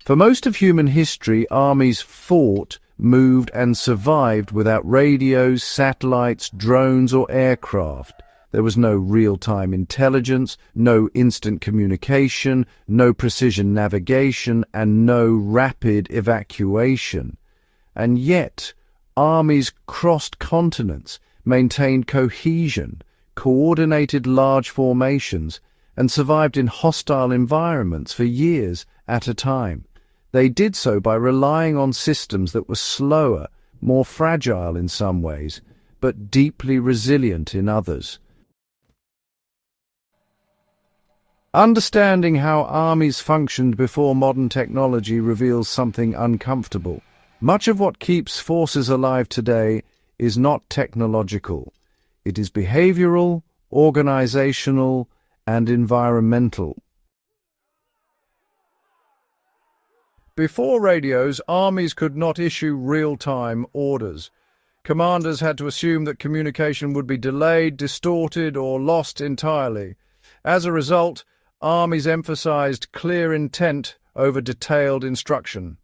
For most of human history, armies fought, moved, and survived without radios, satellites, drones, or aircraft. There was no real-time intelligence, no instant communication, no precision navigation, and no rapid evacuation. And yet, armies crossed continents, maintained cohesion, coordinated large formations, and survived in hostile environments for years at a time. They did so by relying on systems that were slower, more fragile in some ways, but deeply resilient in others. Understanding how armies functioned before modern technology reveals something uncomfortable. Much of what keeps forces alive today is not technological. It is behavioral, organizational, and environmental. Before radios, armies could not issue real-time orders. Commanders had to assume that communication would be delayed, distorted, or lost entirely. As a result, armies emphasized clear intent over detailed instruction.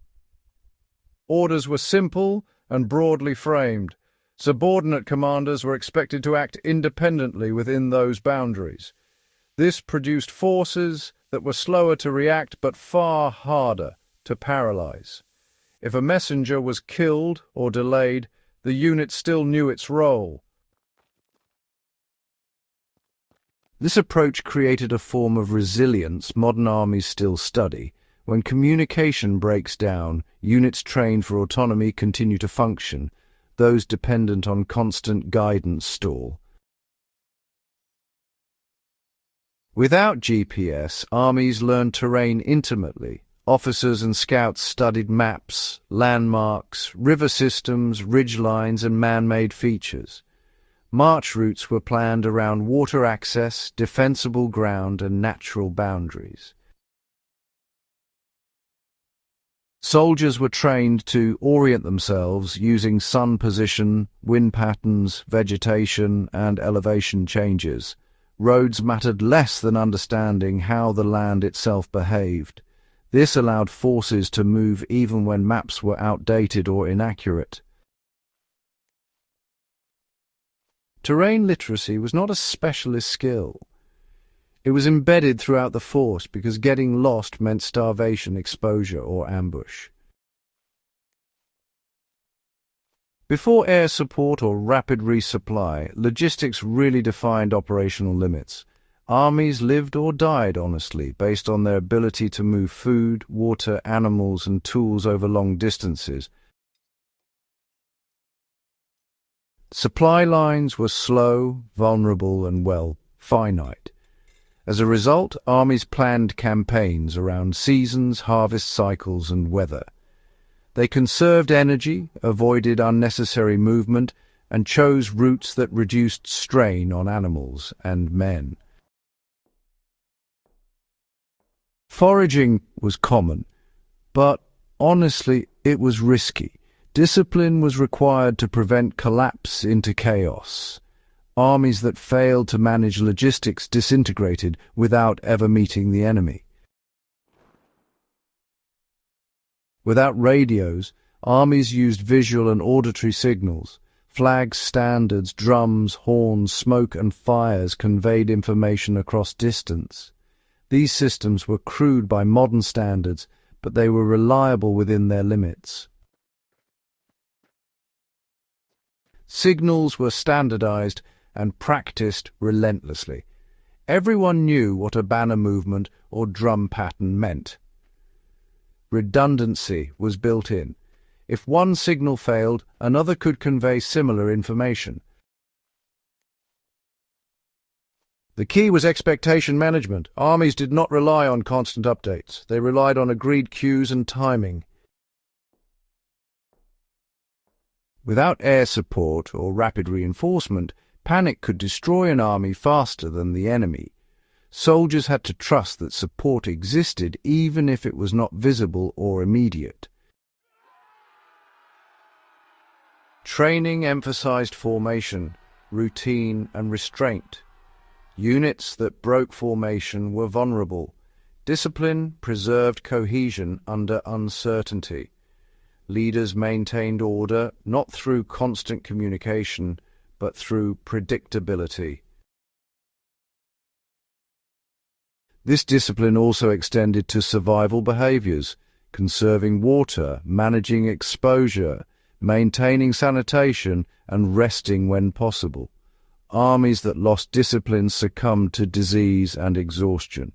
Orders were simple and broadly framed. Subordinate commanders were expected to act independently within those boundaries. This produced forces that were slower to react but far harder to paralyze. If a messenger was killed or delayed, the unit still knew its role. This approach created a form of resilience modern armies still study. When communication breaks down, units trained for autonomy continue to function. Those dependent on constant guidance stall. Without GPS, armies learned terrain intimately. Officers and scouts studied maps, landmarks, river systems, ridgelines, and man-made features. March routes were planned around water access, defensible ground, and natural boundaries. Soldiers were trained to orient themselves using sun position, wind patterns, vegetation, and elevation changes. Roads mattered less than understanding how the land itself behaved. This allowed forces to move even when maps were outdated or inaccurate. Terrain literacy was not a specialist skill. It was embedded throughout the force because getting lost meant starvation, exposure, or ambush. Before air support or rapid resupply, logistics really defined operational limits. Armies lived or died honestly based on their ability to move food, water, animals, and tools over long distances. Supply lines were slow, vulnerable, and, finite. As a result, armies planned campaigns around seasons, harvest cycles, and weather. They conserved energy, avoided unnecessary movement, and chose routes that reduced strain on animals and men. Foraging was common, but honestly, it was risky. Discipline was required to prevent collapse into chaos. Armies that failed to manage logistics disintegrated without ever meeting the enemy. Without radios, armies used visual and auditory signals. Flags, standards, drums, horns, smoke, and fires conveyed information across distance. These systems were crude by modern standards, but they were reliable within their limits. Signals were standardized and practiced relentlessly. Everyone knew what a banner movement or drum pattern meant. Redundancy was built in. If one signal failed, another could convey similar information. The key was expectation management. Armies did not rely on constant updates. They relied on agreed cues and timing. Without air support or rapid reinforcement, panic could destroy an army faster than the enemy. Soldiers had to trust that support existed even if it was not visible or immediate. Training emphasized formation, routine, and restraint. Units that broke formation were vulnerable. Discipline preserved cohesion under uncertainty. Leaders maintained order not through constant communication, but through predictability. This discipline also extended to survival behaviors, conserving water, managing exposure, maintaining sanitation, and resting when possible. Armies that lost discipline succumbed to disease and exhaustion.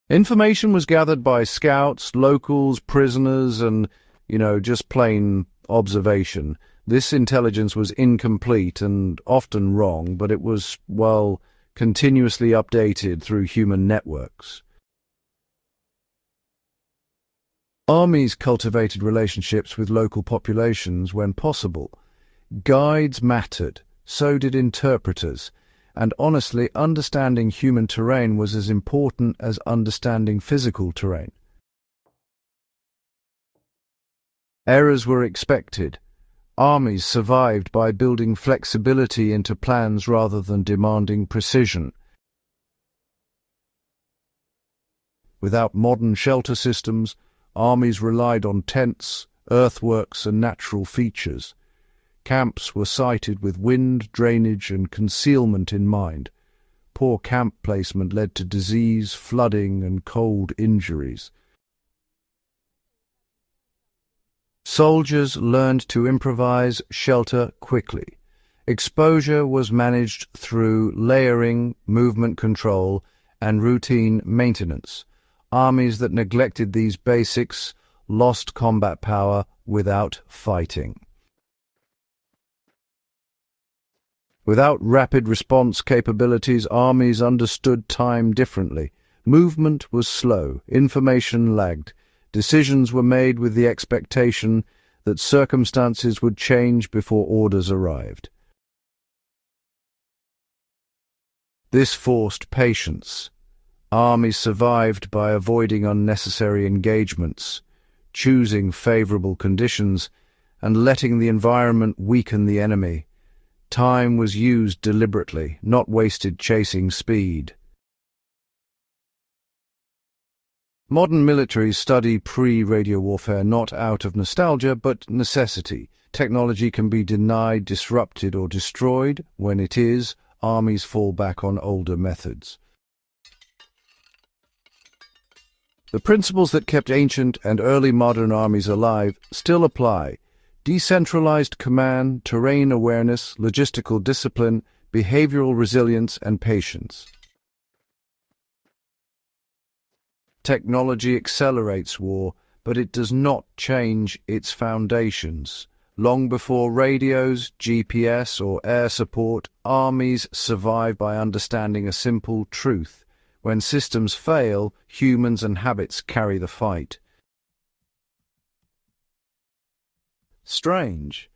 Information was gathered by scouts, locals, prisoners, and, just plain observation. This intelligence was incomplete and often wrong, but it was, continuously updated through human networks. Armies cultivated relationships with local populations when possible. Guides mattered, so did interpreters, and honestly, understanding human terrain was as important as understanding physical terrain. Errors were expected. Armies survived by building flexibility into plans rather than demanding precision. Without modern shelter systems, armies relied on tents, earthworks, and natural features. Camps were sited with wind, drainage, and concealment in mind. Poor camp placement led to disease, flooding, and cold injuries. Soldiers learned to improvise shelter quickly. Exposure was managed through layering, movement control, and routine maintenance. Armies that neglected these basics lost combat power without fighting. Without rapid response capabilities, armies understood time differently. Movement was slow, information lagged. Decisions were made with the expectation that circumstances would change before orders arrived. This forced patience. Armies survived by avoiding unnecessary engagements, choosing favorable conditions, and letting the environment weaken the enemy. Time was used deliberately, not wasted chasing speed. Modern militaries study pre-radio warfare not out of nostalgia, but necessity. Technology can be denied, disrupted, or destroyed. When it is, armies fall back on older methods. The principles that kept ancient and early modern armies alive still apply. Decentralized command, terrain awareness, logistical discipline, behavioral resilience, and patience. Technology accelerates war, but it does not change its foundations. Long before radios, GPS, or air support, armies survive by understanding a simple truth. When systems fail, humans and habits carry the fight. Strange.